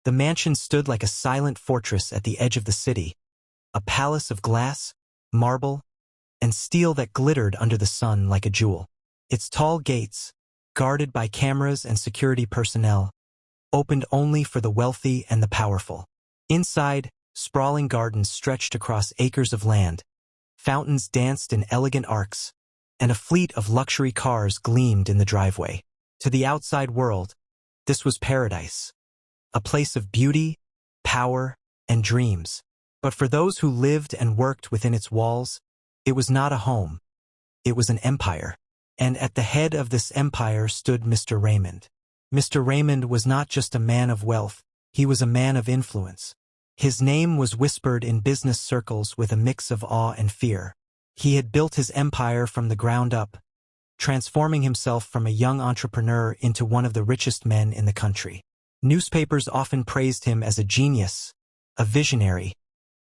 The mansion stood like a silent fortress at the edge of the city, a palace of glass, marble, and steel that glittered under the sun like a jewel. Its tall gates, guarded by cameras and security personnel, opened only for the wealthy and the powerful. Inside, sprawling gardens stretched across acres of land, fountains danced in elegant arcs, and a fleet of luxury cars gleamed in the driveway. To the outside world, this was paradise, a place of beauty, power, and dreams. But for those who lived and worked within its walls, it was not a home. It was an empire. And at the head of this empire stood Mr. Raymond. Mr. Raymond was not just a man of wealth, he was a man of influence. His name was whispered in business circles with a mix of awe and fear. He had built his empire from the ground up, transforming himself from a young entrepreneur into one of the richest men in the country. Newspapers often praised him as a genius, a visionary,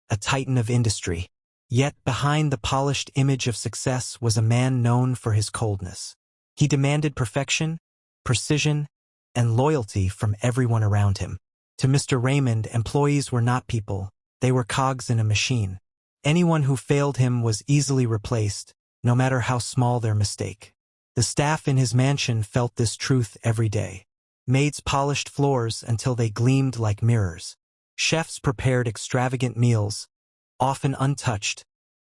a titan of industry. Yet behind the polished image of success was a man known for his coldness. He demanded perfection, precision, and loyalty from everyone around him. To Mr. Raymond, employees were not people, they were cogs in a machine. Anyone who failed him was easily replaced, no matter how small their mistake. The staff in his mansion felt this truth every day. Maids polished floors until they gleamed like mirrors. Chefs prepared extravagant meals, often untouched,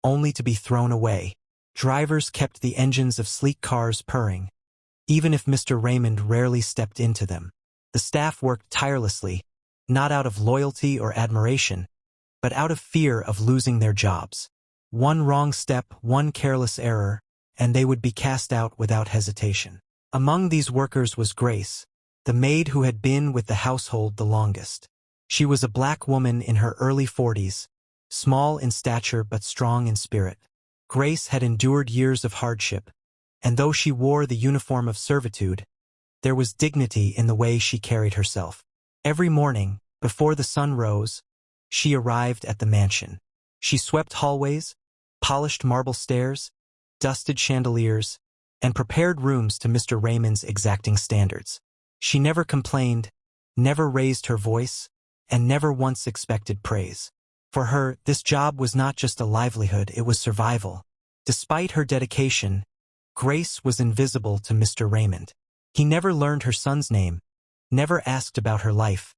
only to be thrown away. Drivers kept the engines of sleek cars purring, even if Mr. Raymond rarely stepped into them. The staff worked tirelessly, not out of loyalty or admiration, but out of fear of losing their jobs. One wrong step, one careless error, and they would be cast out without hesitation. Among these workers was Grace, the maid who had been with the household the longest. She was a black woman in her early 40s, small in stature but strong in spirit. Grace had endured years of hardship, and though she wore the uniform of servitude, there was dignity in the way she carried herself. Every morning, before the sun rose, she arrived at the mansion. She swept hallways, polished marble stairs, dusted chandeliers, and prepared rooms to Mr. Raymond's exacting standards. She never complained, never raised her voice, and never once expected praise. For her, this job was not just a livelihood, it was survival. Despite her dedication, Grace was invisible to Mr. Raymond. He never learned her son's name, never asked about her life,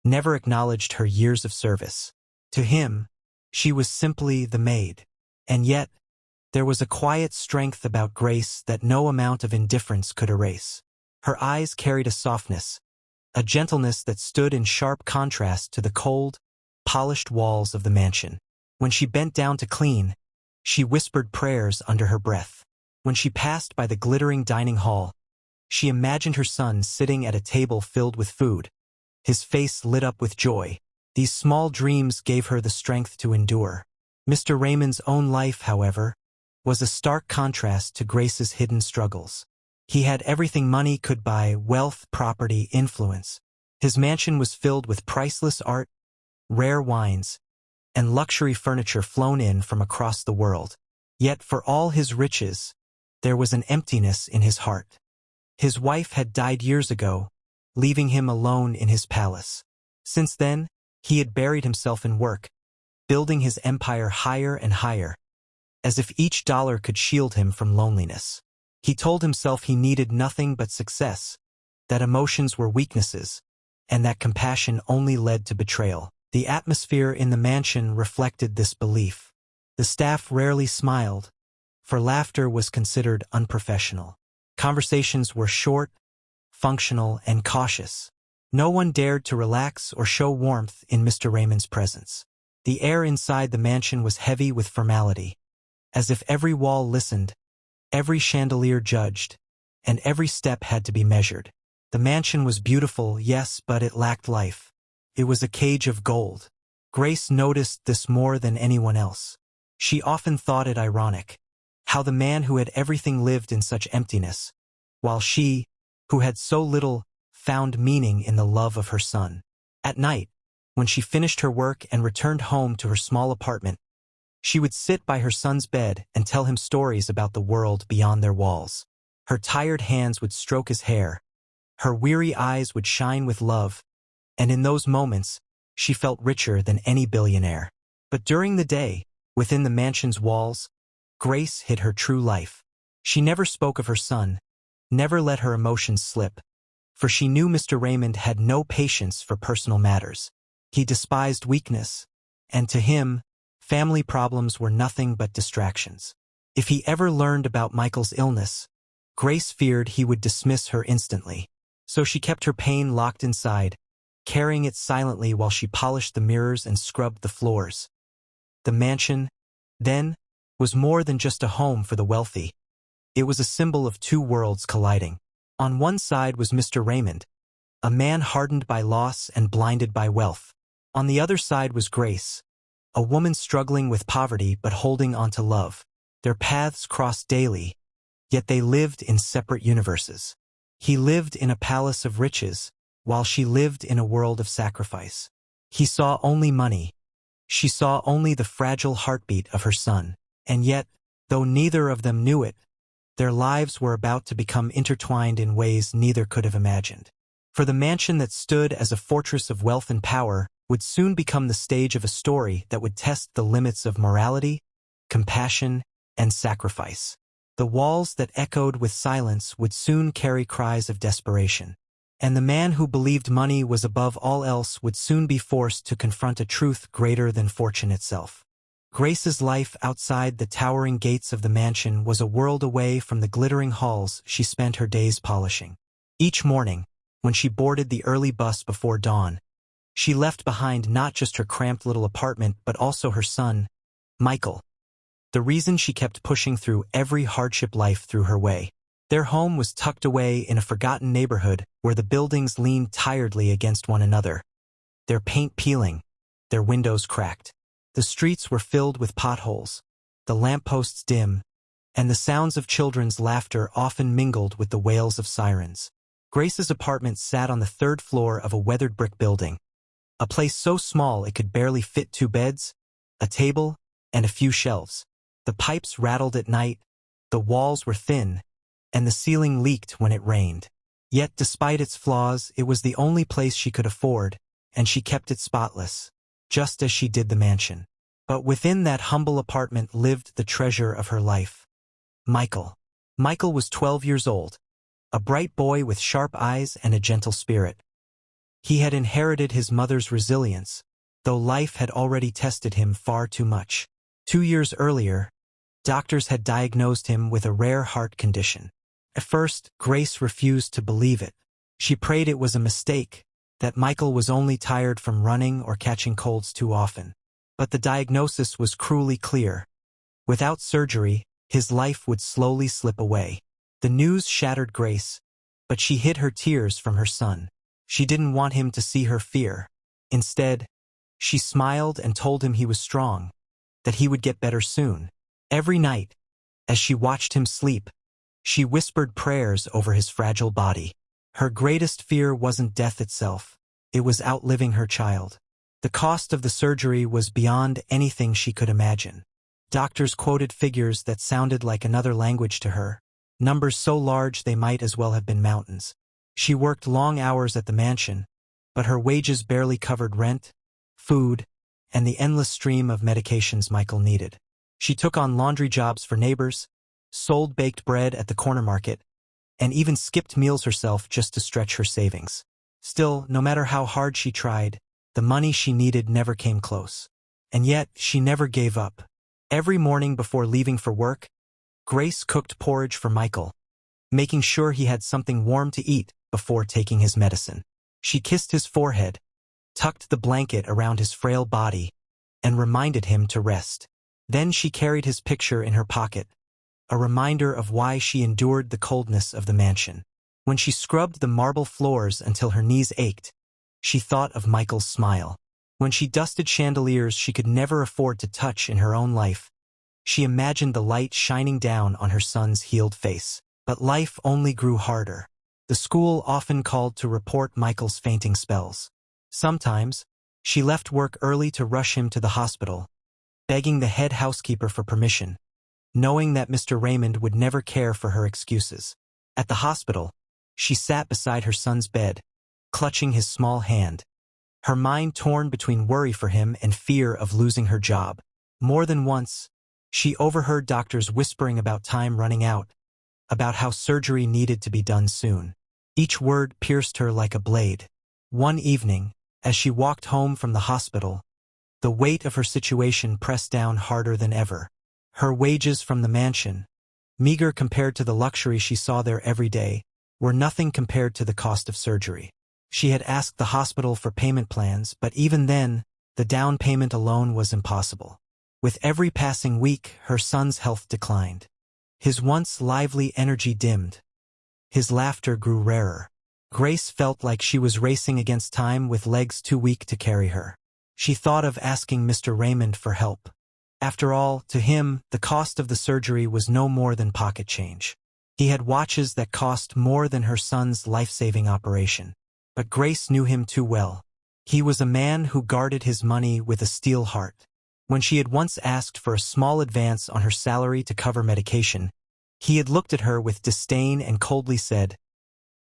never acknowledged her years of service. To him, she was simply the maid. And yet, there was a quiet strength about Grace that no amount of indifference could erase. Her eyes carried a softness, a gentleness that stood in sharp contrast to the cold, polished walls of the mansion. When she bent down to clean, she whispered prayers under her breath. When she passed by the glittering dining hall, she imagined her son sitting at a table filled with food, his face lit up with joy. These small dreams gave her the strength to endure. Mr. Raymond's own life, however, was a stark contrast to Grace's hidden struggles. He had everything money could buy: wealth, property, influence. His mansion was filled with priceless art, rare wines, and luxury furniture flown in from across the world. Yet for all his riches, there was an emptiness in his heart. His wife had died years ago, leaving him alone in his palace. Since then, he had buried himself in work, building his empire higher and higher, as if each dollar could shield him from loneliness. He told himself he needed nothing but success, that emotions were weaknesses, and that compassion only led to betrayal. The atmosphere in the mansion reflected this belief. The staff rarely smiled, for laughter was considered unprofessional. Conversations were short, functional, and cautious. No one dared to relax or show warmth in Mr. Raymond's presence. The air inside the mansion was heavy with formality, as if every wall listened, every chandelier judged, and every step had to be measured. The mansion was beautiful, yes, but it lacked life. It was a cage of gold. Grace noticed this more than anyone else. She often thought it ironic, how the man who had everything lived in such emptiness, while she, who had so little, found meaning in the love of her son. At night, when she finished her work and returned home to her small apartment, she would sit by her son's bed and tell him stories about the world beyond their walls. Her tired hands would stroke his hair, her weary eyes would shine with love, and in those moments, she felt richer than any billionaire. But during the day, within the mansion's walls, Grace hid her true life. She never spoke of her son, never let her emotions slip, for she knew Mr. Raymond had no patience for personal matters. He despised weakness, and to him, family problems were nothing but distractions. If he ever learned about Michael's illness, Grace feared he would dismiss her instantly. So she kept her pain locked inside, carrying it silently while she polished the mirrors and scrubbed the floors. The mansion, then, was more than just a home for the wealthy. It was a symbol of two worlds colliding. On one side was Mr. Raymond, a man hardened by loss and blinded by wealth. On the other side was Grace, a woman struggling with poverty but holding on to love. Their paths crossed daily, yet they lived in separate universes. He lived in a palace of riches, while she lived in a world of sacrifice. He saw only money. She saw only the fragile heartbeat of her son. And yet, though neither of them knew it, their lives were about to become intertwined in ways neither could have imagined. For the mansion that stood as a fortress of wealth and power would soon become the stage of a story that would test the limits of morality, compassion, and sacrifice. The walls that echoed with silence would soon carry cries of desperation. And the man who believed money was above all else would soon be forced to confront a truth greater than fortune itself. Grace's life outside the towering gates of the mansion was a world away from the glittering halls she spent her days polishing. Each morning, when she boarded the early bus before dawn, she left behind not just her cramped little apartment but also her son, Michael. The reason she kept pushing through every hardship life threw her way. Their home was tucked away in a forgotten neighborhood where the buildings leaned tiredly against one another, their paint peeling, their windows cracked. The streets were filled with potholes, the lampposts dim, and the sounds of children's laughter often mingled with the wails of sirens. Grace's apartment sat on the third floor of a weathered brick building, a place so small it could barely fit 2 beds, a table, and a few shelves. The pipes rattled at night, the walls were thin, and the ceiling leaked when it rained. Yet despite its flaws, it was the only place she could afford, and she kept it spotless, just as she did the mansion. But within that humble apartment lived the treasure of her life. Michael. Michael was 12 years old, a bright boy with sharp eyes and a gentle spirit. He had inherited his mother's resilience, though life had already tested him far too much. 2 years earlier, doctors had diagnosed him with a rare heart condition. At first, Grace refused to believe it. She prayed it was a mistake, that Michael was only tired from running or catching colds too often. But the diagnosis was cruelly clear. Without surgery, his life would slowly slip away. The news shattered Grace, but she hid her tears from her son. She didn't want him to see her fear. Instead, she smiled and told him he was strong, that he would get better soon. Every night, as she watched him sleep, she whispered prayers over his fragile body. Her greatest fear wasn't death itself, it was outliving her child. The cost of the surgery was beyond anything she could imagine. Doctors quoted figures that sounded like another language to her, numbers so large they might as well have been mountains. She worked long hours at the mansion, but her wages barely covered rent, food, and the endless stream of medications Michael needed. She took on laundry jobs for neighbors, sold baked bread at the corner market, and even skipped meals herself just to stretch her savings. Still, no matter how hard she tried, the money she needed never came close. And yet, she never gave up. Every morning before leaving for work, Grace cooked porridge for Michael, making sure he had something warm to eat before taking his medicine. She kissed his forehead, tucked the blanket around his frail body, and reminded him to rest. Then she carried his picture in her pocket, a reminder of why she endured the coldness of the mansion. When she scrubbed the marble floors until her knees ached, she thought of Michael's smile. When she dusted chandeliers she could never afford to touch in her own life, she imagined the light shining down on her son's healed face. But life only grew harder. The school often called to report Michael's fainting spells. Sometimes, she left work early to rush him to the hospital, begging the head housekeeper for permission, knowing that Mr. Raymond would never care for her excuses. At the hospital, she sat beside her son's bed, clutching his small hand, her mind torn between worry for him and fear of losing her job. More than once, she overheard doctors whispering about time running out, about how surgery needed to be done soon. Each word pierced her like a blade. One evening, as she walked home from the hospital, the weight of her situation pressed down harder than ever. Her wages from the mansion, meager compared to the luxury she saw there every day, were nothing compared to the cost of surgery. She had asked the hospital for payment plans, but even then, the down payment alone was impossible. With every passing week, her son's health declined. His once lively energy dimmed. His laughter grew rarer. Grace felt like she was racing against time with legs too weak to carry her. She thought of asking Mr. Raymond for help. After all, to him, the cost of the surgery was no more than pocket change. He had watches that cost more than her son's life-saving operation. But Grace knew him too well. He was a man who guarded his money with a steel heart. When she had once asked for a small advance on her salary to cover medication, he had looked at her with disdain and coldly said,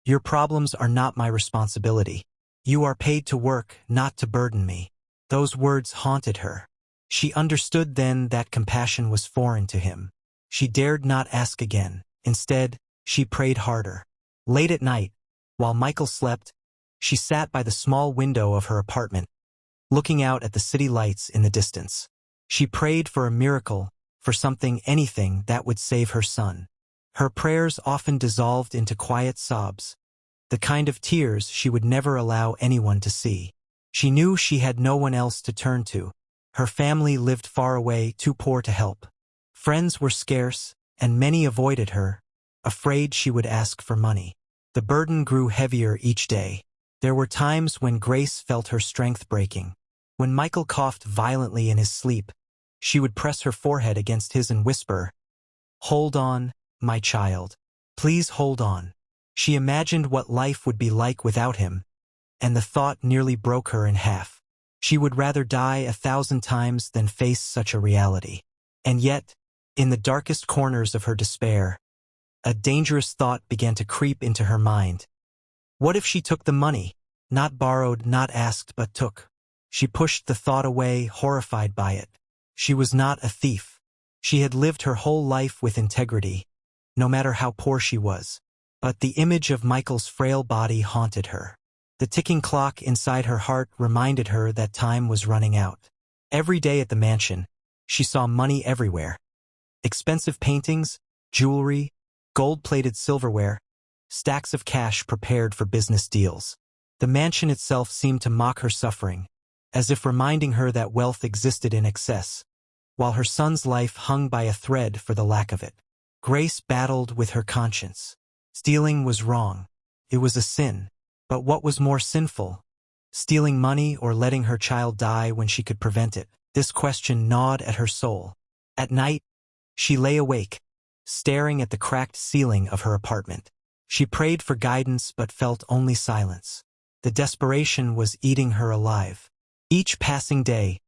"Your problems are not my responsibility. You are paid to work, not to burden me." Those words haunted her. She understood then that compassion was foreign to him. She dared not ask again. Instead, she prayed harder. Late at night, while Michael slept, she sat by the small window of her apartment, looking out at the city lights in the distance. She prayed for a miracle, for something, anything that would save her son. Her prayers often dissolved into quiet sobs, the kind of tears she would never allow anyone to see. She knew she had no one else to turn to. Her family lived far away, too poor to help. Friends were scarce, and many avoided her, afraid she would ask for money. The burden grew heavier each day. There were times when Grace felt her strength breaking. When Michael coughed violently in his sleep, she would press her forehead against his and whisper, "Hold on, my child. Please hold on." She imagined what life would be like without him, and the thought nearly broke her in half. She would rather die 1,000 times than face such a reality. And yet, in the darkest corners of her despair, a dangerous thought began to creep into her mind. What if she took the money? Not borrowed, not asked, but took. She pushed the thought away, horrified by it. She was not a thief. She had lived her whole life with integrity, no matter how poor she was. But the image of Michael's frail body haunted her. The ticking clock inside her heart reminded her that time was running out. Every day at the mansion, she saw money everywhere. Expensive paintings, jewelry, gold-plated silverware, stacks of cash prepared for business deals. The mansion itself seemed to mock her suffering, as if reminding her that wealth existed in excess, while her son's life hung by a thread for the lack of it. Grace battled with her conscience. Stealing was wrong. It was a sin. But what was more sinful? Stealing money or letting her child die when she could prevent it? This question gnawed at her soul. At night, she lay awake, staring at the cracked ceiling of her apartment. She prayed for guidance but felt only silence. The desperation was eating her alive. Each passing day,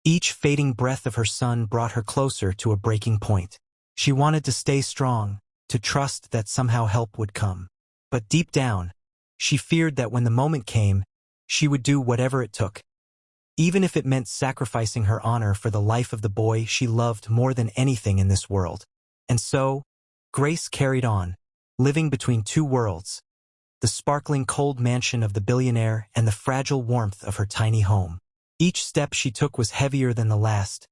each fading breath of her son brought her closer to a breaking point. She wanted to stay strong, to trust that somehow help would come. But deep down, she feared that when the moment came, she would do whatever it took, even if it meant sacrificing her honor for the life of the boy she loved more than anything in this world. And so, Grace carried on, living between two worlds, the sparkling cold mansion of the billionaire and the fragile warmth of her tiny home. Each step she took was heavier than the last,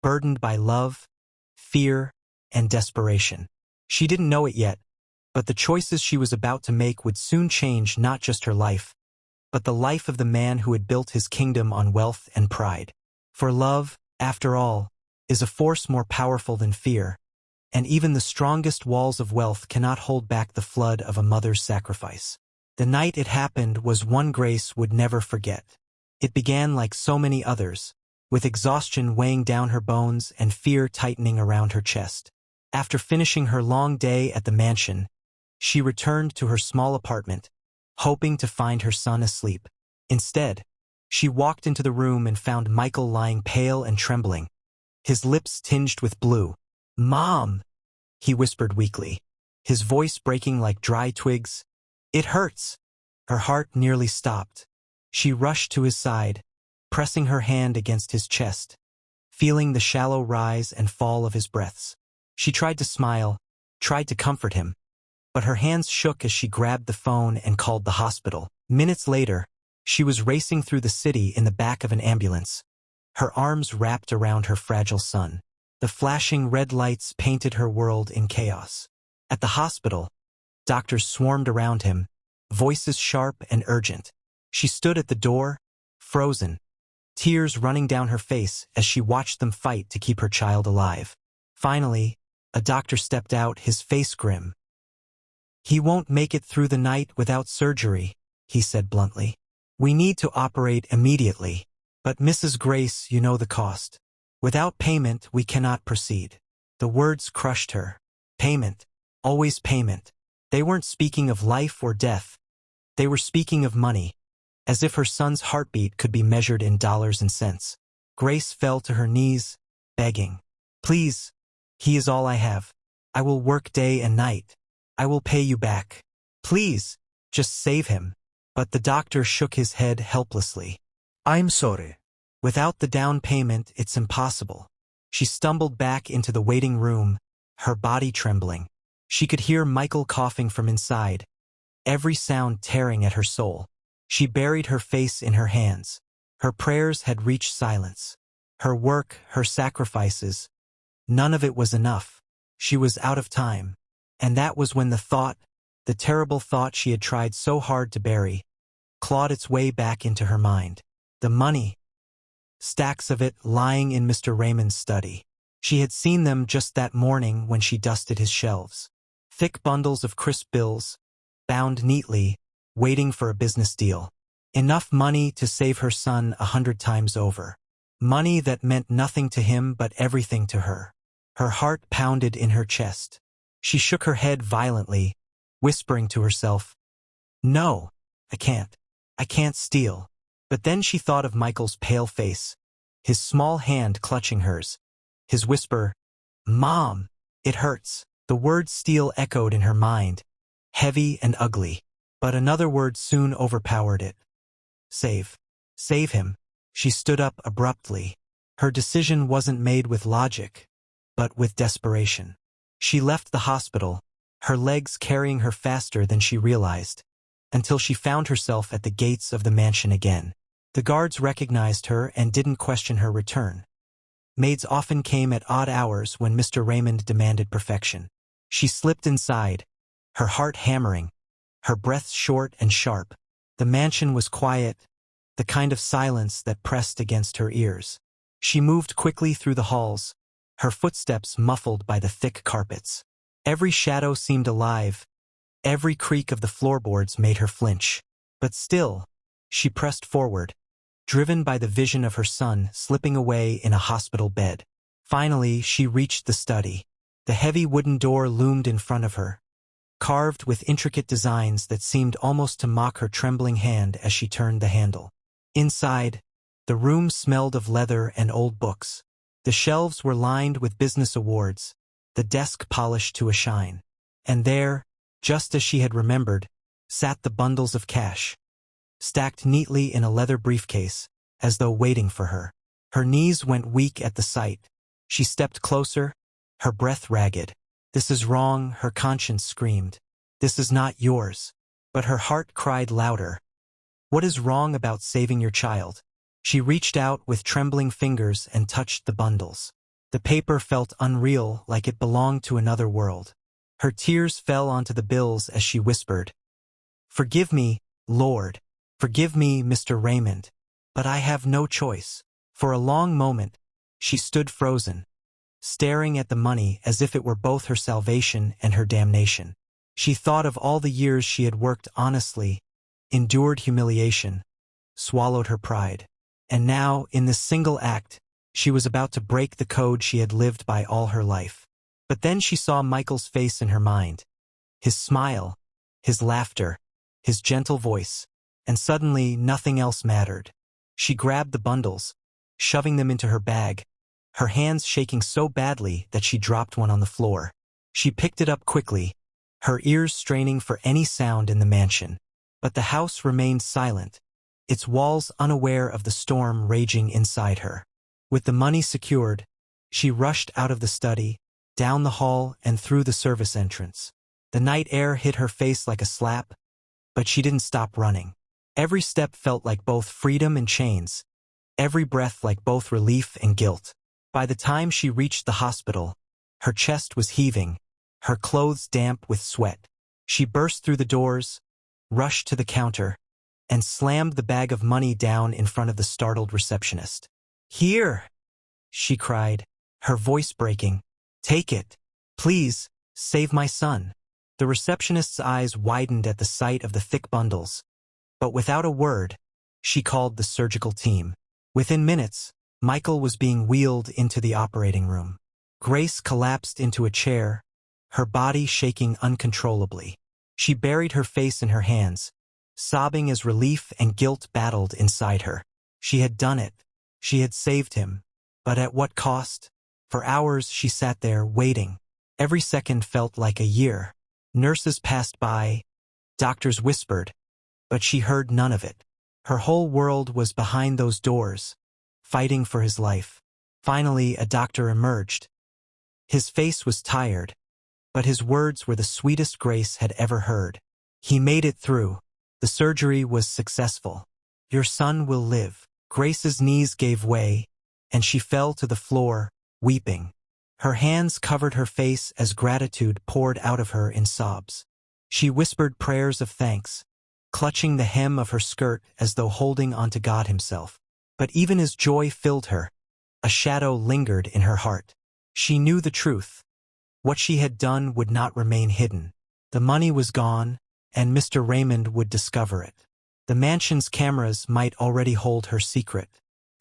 burdened by love, fear, and desperation. She didn't know it yet, but the choices she was about to make would soon change not just her life, but the life of the man who had built his kingdom on wealth and pride. For love, after all, is a force more powerful than fear, and even the strongest walls of wealth cannot hold back the flood of a mother's sacrifice. The night it happened was one Grace would never forget. It began like so many others, with exhaustion weighing down her bones and fear tightening around her chest. After finishing her long day at the mansion, she returned to her small apartment, hoping to find her son asleep. Instead, she walked into the room and found Michael lying pale and trembling, his lips tinged with blue. "Mom," he whispered weakly, his voice breaking like dry twigs. "It hurts." Her heart nearly stopped. She rushed to his side, pressing her hand against his chest, feeling the shallow rise and fall of his breaths. She tried to smile, tried to comfort him, but her hands shook as she grabbed the phone and called the hospital. Minutes later, she was racing through the city in the back of an ambulance, her arms wrapped around her fragile son. The flashing red lights painted her world in chaos. At the hospital, doctors swarmed around him, voices sharp and urgent. She stood at the door, frozen, tears running down her face as she watched them fight to keep her child alive. Finally, a doctor stepped out, his face grim. "He won't make it through the night without surgery," he said bluntly. "We need to operate immediately. But Mrs. Grace, you know the cost. Without payment, we cannot proceed." The words crushed her. Payment. Always payment. They weren't speaking of life or death. They were speaking of money, as if her son's heartbeat could be measured in dollars and cents. Grace fell to her knees, begging, "Please, he is all I have. I will work day and night. I will pay you back. Please, just save him." But the doctor shook his head helplessly. "I'm sorry. "Without the down payment, it's impossible." She stumbled back into the waiting room, her body trembling. She could hear Michael coughing from inside, every sound tearing at her soul. She buried her face in her hands. Her prayers had reached silence. Her work, her sacrifices, none of it was enough. She was out of time. And that was when the thought, the terrible thought she had tried so hard to bury, clawed its way back into her mind. The money. Stacks of it lying in Mr. Raymond's study. She had seen them just that morning when she dusted his shelves. Thick bundles of crisp bills, bound neatly, waiting for a business deal. Enough money to save her son 100 times over. Money that meant nothing to him but everything to her. Her heart pounded in her chest. She shook her head violently, whispering to herself, "No, I can't. I can't steal." But then she thought of Michael's pale face, his small hand clutching hers, his whisper, "Mom, it hurts." The word steal echoed in her mind, heavy and ugly. But another word soon overpowered it. Save. Save him. She stood up abruptly. Her decision wasn't made with logic, but with desperation. She left the hospital, her legs carrying her faster than she realized, until she found herself at the gates of the mansion again. The guards recognized her and didn't question her return. Maids often came at odd hours when Mr. Raymond demanded perfection. She slipped inside, her heart hammering, her breath short and sharp. The mansion was quiet, the kind of silence that pressed against her ears. She moved quickly through the halls, her footsteps muffled by the thick carpets. Every shadow seemed alive, every creak of the floorboards made her flinch. But still, she pressed forward, driven by the vision of her son slipping away in a hospital bed. Finally, she reached the study. The heavy wooden door loomed in front of her, carved with intricate designs that seemed almost to mock her trembling hand as she turned the handle. Inside, the room smelled of leather and old books. The shelves were lined with business awards, the desk polished to a shine. And there, just as she had remembered, sat the bundles of cash, stacked neatly in a leather briefcase, as though waiting for her. Her knees went weak at the sight. She stepped closer, her breath ragged. "This is wrong," her conscience screamed. "This is not yours." But her heart cried louder. "What is wrong about saving your child?" She reached out with trembling fingers and touched the bundles. The paper felt unreal, like it belonged to another world. Her tears fell onto the bills as she whispered, "Forgive me, Lord. Forgive me, Mr. Raymond. But I have no choice." For a long moment, she stood frozen, staring at the money as if it were both her salvation and her damnation. She thought of all the years she had worked honestly, endured humiliation, swallowed her pride. And now, in this single act, she was about to break the code she had lived by all her life. But then she saw Michael's face in her mind, his smile, his laughter, his gentle voice, and suddenly nothing else mattered. She grabbed the bundles, shoving them into her bag, her hands shaking so badly that she dropped one on the floor. She picked it up quickly, her ears straining for any sound in the mansion. But the house remained silent, its walls unaware of the storm raging inside her. With the money secured, she rushed out of the study, down the hall and through the service entrance. The night air hit her face like a slap, but she didn't stop running. Every step felt like both freedom and chains, every breath like both relief and guilt. By the time she reached the hospital, her chest was heaving, her clothes damp with sweat. She burst through the doors, rushed to the counter, and slammed the bag of money down in front of the startled receptionist. "Here!" she cried, her voice breaking. "Take it. Please, save my son." The receptionist's eyes widened at the sight of the thick bundles, but without a word, she called the surgical team. Within minutes, Michael was being wheeled into the operating room. Grace collapsed into a chair, her body shaking uncontrollably. She buried her face in her hands, sobbing as relief and guilt battled inside her. She had done it. She had saved him. But at what cost? For hours she sat there waiting. Every second felt like a year. Nurses passed by, doctors whispered, but she heard none of it. Her whole world was behind those doors, fighting for his life. Finally, a doctor emerged. His face was tired, but his words were the sweetest Grace had ever heard. He made it through. The surgery was successful. Your son will live. Grace's knees gave way, and she fell to the floor, weeping. Her hands covered her face as gratitude poured out of her in sobs. She whispered prayers of thanks, clutching the hem of her skirt as though holding onto God himself. But even as joy filled her, a shadow lingered in her heart. She knew the truth. What she had done would not remain hidden. The money was gone, and Mr. Raymond would discover it. The mansion's cameras might already hold her secret.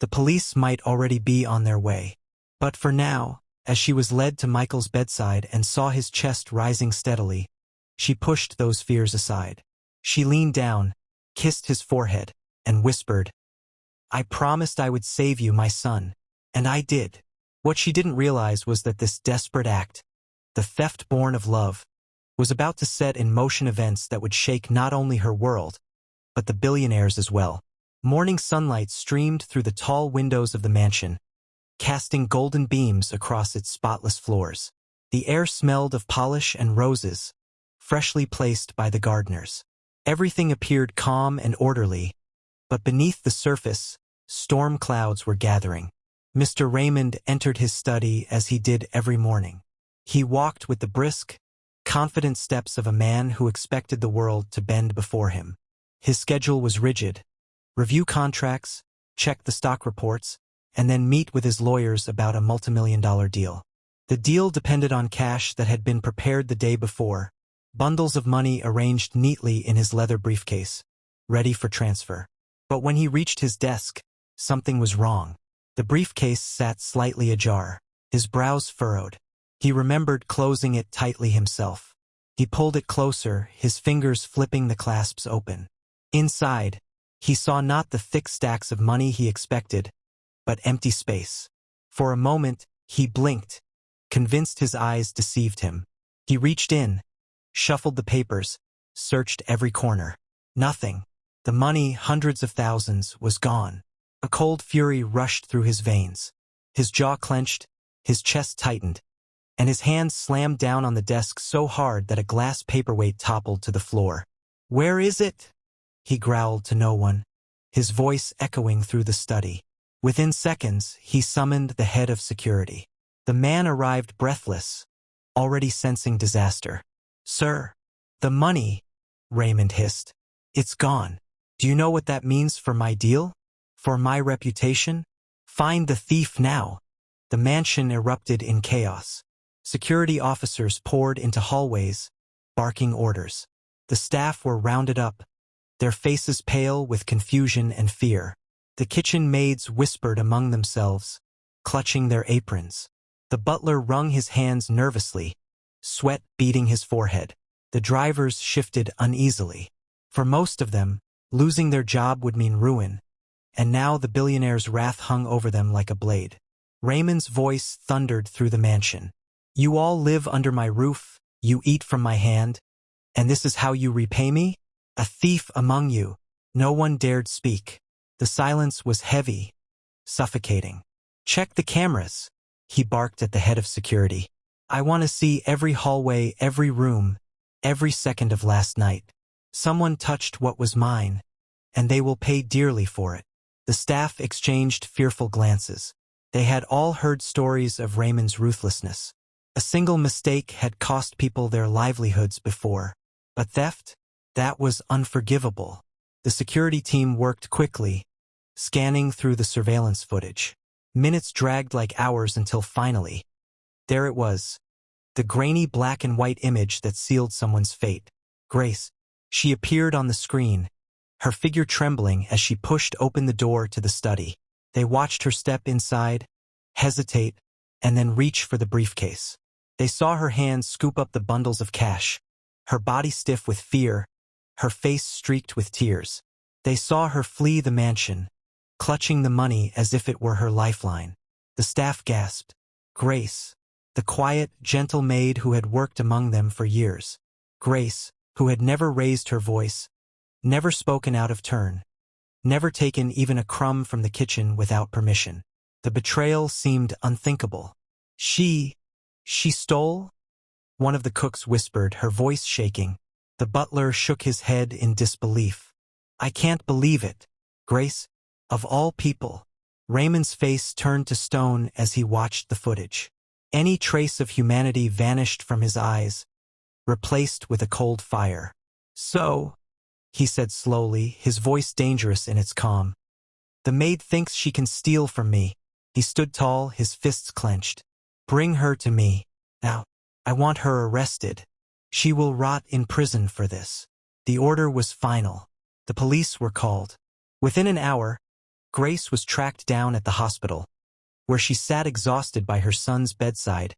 The police might already be on their way. But for now, as she was led to Michael's bedside and saw his chest rising steadily, she pushed those fears aside. She leaned down, kissed his forehead, and whispered, "I promised I would save you, my son, and I did." What she didn't realize was that this desperate act, the theft born of love, was about to set in motion events that would shake not only her world, but the billionaire's as well. Morning sunlight streamed through the tall windows of the mansion, casting golden beams across its spotless floors. The air smelled of polish and roses, freshly placed by the gardeners. Everything appeared calm and orderly, but beneath the surface, storm clouds were gathering. Mr. Raymond entered his study as he did every morning. He walked with the brisk, confident steps of a man who expected the world to bend before him. His schedule was rigid: review contracts, check the stock reports, and then meet with his lawyers about a multimillion-dollar deal. The deal depended on cash that had been prepared the day before, bundles of money arranged neatly in his leather briefcase, ready for transfer. But when he reached his desk, something was wrong. The briefcase sat slightly ajar, his brows furrowed. He remembered closing it tightly himself. He pulled it closer, his fingers flipping the clasps open. Inside, he saw not the thick stacks of money he expected, but empty space. For a moment, he blinked, convinced his eyes deceived him. He reached in, shuffled the papers, searched every corner. Nothing. The money, hundreds of thousands, was gone. A cold fury rushed through his veins. His jaw clenched, his chest tightened, and his hands slammed down on the desk so hard that a glass paperweight toppled to the floor. "Where is it?" he growled to no one, his voice echoing through the study. Within seconds, he summoned the head of security. The man arrived breathless, already sensing disaster. "Sir, the money," Raymond hissed. "It's gone. Do you know what that means for my deal? For my reputation? Find the thief now." The mansion erupted in chaos. Security officers poured into hallways, barking orders. The staff were rounded up, their faces pale with confusion and fear. The kitchen maids whispered among themselves, clutching their aprons. The butler wrung his hands nervously, sweat beading his forehead. The drivers shifted uneasily. For most of them, losing their job would mean ruin, and now the billionaire's wrath hung over them like a blade. Raymond's voice thundered through the mansion. "You all live under my roof, you eat from my hand, and this is how you repay me? A thief among you, No one dared speak. The silence was heavy, suffocating. "Check the cameras," he barked at the head of security. "I want to see every hallway, every room, every second of last night. Someone touched what was mine, and they will pay dearly for it." The staff exchanged fearful glances. They had all heard stories of Raymond's ruthlessness. A single mistake had cost people their livelihoods before. But theft? That was unforgivable. The security team worked quickly, scanning through the surveillance footage. Minutes dragged like hours until finally, there it was, the grainy black and white image that sealed someone's fate. Grace. She appeared on the screen, her figure trembling as she pushed open the door to the study. They watched her step inside, hesitate, and then reach for the briefcase. They saw her hands scoop up the bundles of cash, her body stiff with fear, her face streaked with tears. They saw her flee the mansion, clutching the money as if it were her lifeline. The staff gasped. Grace, the quiet, gentle maid who had worked among them for years. Grace, who had never raised her voice, never spoken out of turn, never taken even a crumb from the kitchen without permission. The betrayal seemed unthinkable. She stole? One of the cooks whispered, her voice shaking. The butler shook his head in disbelief. "I can't believe it. Grace, of all people." Raymond's face turned to stone as he watched the footage. Any trace of humanity vanished from his eyes, replaced with a cold fire. "So," he said slowly, his voice dangerous in its calm, "the maid thinks she can steal from me." He stood tall, his fists clenched. "Bring her to me. Now, I want her arrested. She will rot in prison for this." The order was final. The police were called. Within an hour, Grace was tracked down at the hospital, where she sat exhausted by her son's bedside,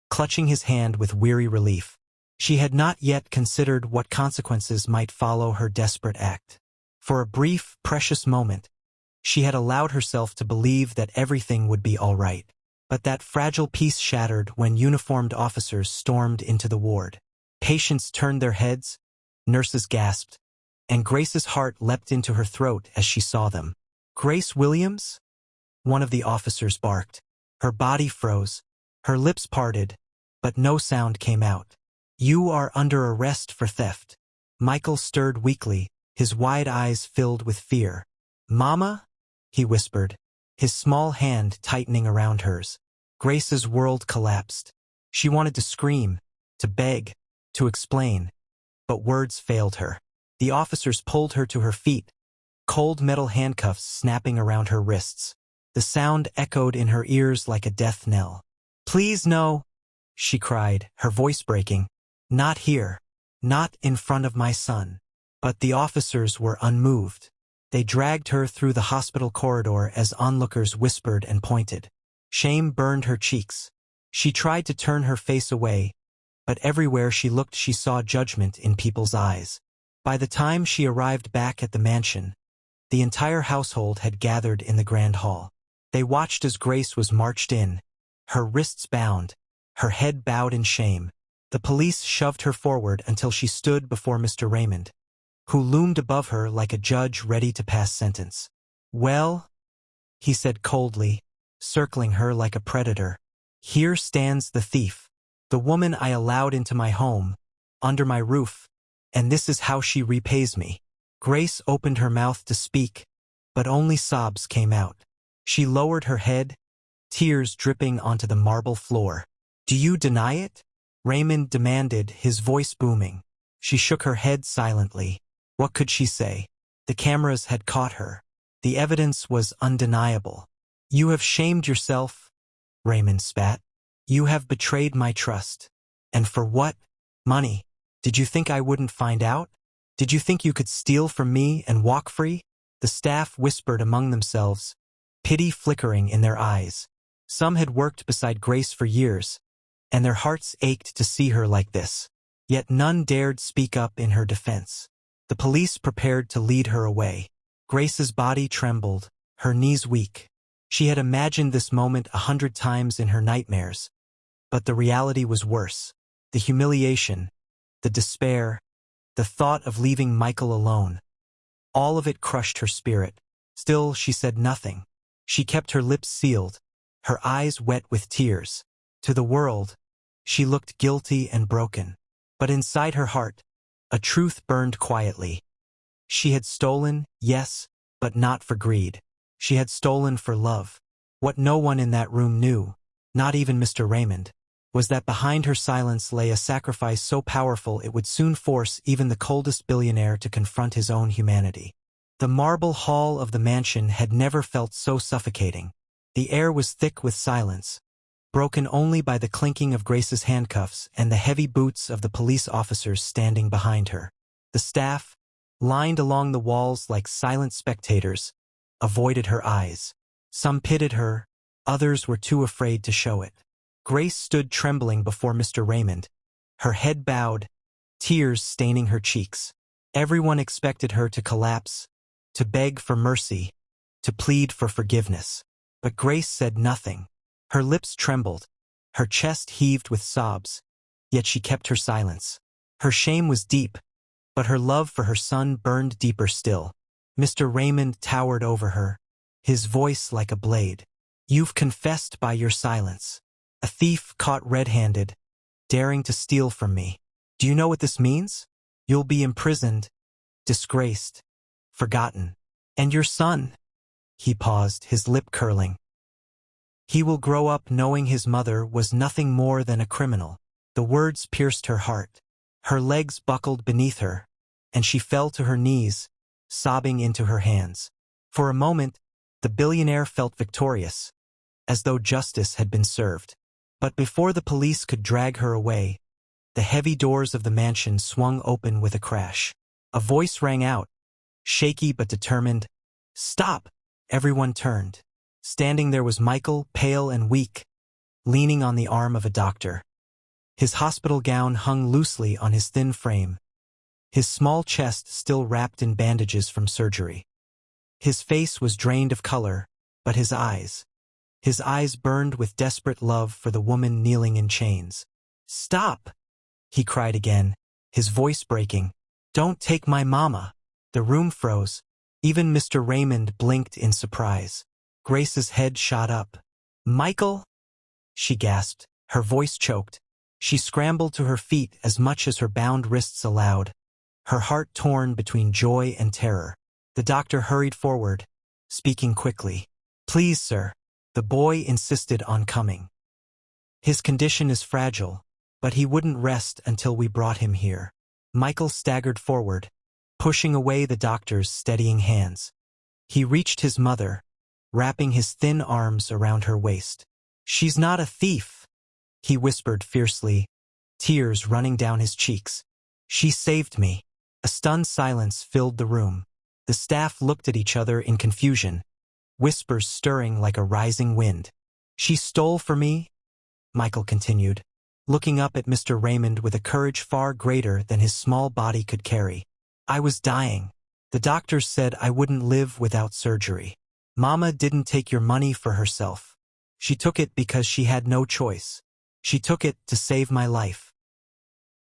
clutching his hand with weary relief. She had not yet considered what consequences might follow her desperate act. For a brief, precious moment, she had allowed herself to believe that everything would be all right. But that fragile peace shattered when uniformed officers stormed into the ward. Patients turned their heads, nurses gasped, and Grace's heart leapt into her throat as she saw them. "Grace Williams?" one of the officers barked. Her body froze, her lips parted, but no sound came out. "You are under arrest for theft." Michael stirred weakly, his wide eyes filled with fear. "Mama?" he whispered, his small hand tightening around hers. Grace's world collapsed. She wanted to scream, to beg, to explain, but words failed her. The officers pulled her to her feet, cold metal handcuffs snapping around her wrists. The sound echoed in her ears like a death knell. "Please no," she cried, her voice breaking. "Not here. Not in front of my son." But the officers were unmoved. They dragged her through the hospital corridor as onlookers whispered and pointed. Shame burned her cheeks. She tried to turn her face away, but everywhere she looked she saw judgment in people's eyes. By the time she arrived back at the mansion, the entire household had gathered in the grand hall. They watched as Grace was marched in, her wrists bound, her head bowed in shame. The police shoved her forward until she stood before Mr. Raymond, who loomed above her like a judge ready to pass sentence. "Well," he said coldly, circling her like a predator, "here stands the thief, the woman I allowed into my home, under my roof, and this is how she repays me." Grace opened her mouth to speak, but only sobs came out. She lowered her head, tears dripping onto the marble floor. "Do you deny it?" Raymond demanded, his voice booming. She shook her head silently. What could she say? The cameras had caught her. The evidence was undeniable. "You have shamed yourself," Raymond spat. "You have betrayed my trust. And for what? Money. Did you think I wouldn't find out? Did you think you could steal from me and walk free?" The staff whispered among themselves, pity flickering in their eyes. Some had worked beside Grace for years, and their hearts ached to see her like this. Yet none dared speak up in her defense. The police prepared to lead her away. Grace's body trembled, her knees weak. She had imagined this moment 100 times in her nightmares, but the reality was worse. The humiliation, the despair, the thought of leaving Michael alone. All of it crushed her spirit. Still, she said nothing. She kept her lips sealed, her eyes wet with tears. To the world, she looked guilty and broken. But inside her heart, a truth burned quietly. She had stolen, yes, but not for greed. She had stolen for love. What no one in that room knew, not even Mr. Raymond, was that behind her silence lay a sacrifice so powerful it would soon force even the coldest billionaire to confront his own humanity. The marble hall of the mansion had never felt so suffocating. The air was thick with silence, broken only by the clinking of Grace's handcuffs and the heavy boots of the police officers standing behind her. The staff, lined along the walls like silent spectators, avoided her eyes. Some pitied her, others were too afraid to show it. Grace stood trembling before Mr. Raymond, her head bowed, tears staining her cheeks. Everyone expected her to collapse, to beg for mercy, to plead for forgiveness. But Grace said nothing. Her lips trembled, her chest heaved with sobs, yet she kept her silence. Her shame was deep, but her love for her son burned deeper still. Mr. Raymond towered over her, his voice like a blade. "You've confessed by your silence. A thief caught red-handed, daring to steal from me. Do you know what this means? You'll be imprisoned, disgraced, forgotten. And your son?" He paused, his lip curling. "He will grow up knowing his mother was nothing more than a criminal." The words pierced her heart. Her legs buckled beneath her, and she fell to her knees, sobbing into her hands. For a moment, the billionaire felt victorious, as though justice had been served. But before the police could drag her away, the heavy doors of the mansion swung open with a crash. A voice rang out, shaky but determined. "Stop!" Everyone turned. Standing there was Michael, pale and weak, leaning on the arm of a doctor. His hospital gown hung loosely on his thin frame, his small chest still wrapped in bandages from surgery. His face was drained of color, but his eyes burned with desperate love for the woman kneeling in chains. "Stop!" he cried again, his voice breaking. "Don't take my mama." The room froze. Even Mr. Raymond blinked in surprise. Grace's head shot up. "Michael?" she gasped, her voice choked. She scrambled to her feet as much as her bound wrists allowed, her heart torn between joy and terror. The doctor hurried forward, speaking quickly. "Please, sir." The boy insisted on coming. "His condition is fragile, but he wouldn't rest until we brought him here." Michael staggered forward, pushing away the doctor's steadying hands. He reached his mother, wrapping his thin arms around her waist. "She's not a thief," he whispered fiercely, tears running down his cheeks. "She saved me." A stunned silence filled the room. The staff looked at each other in confusion, whispers stirring like a rising wind. "She stole for me," Michael continued, looking up at Mr. Raymond with a courage far greater than his small body could carry. "I was dying. The doctors said I wouldn't live without surgery. Mama didn't take your money for herself. She took it because she had no choice. She took it to save my life."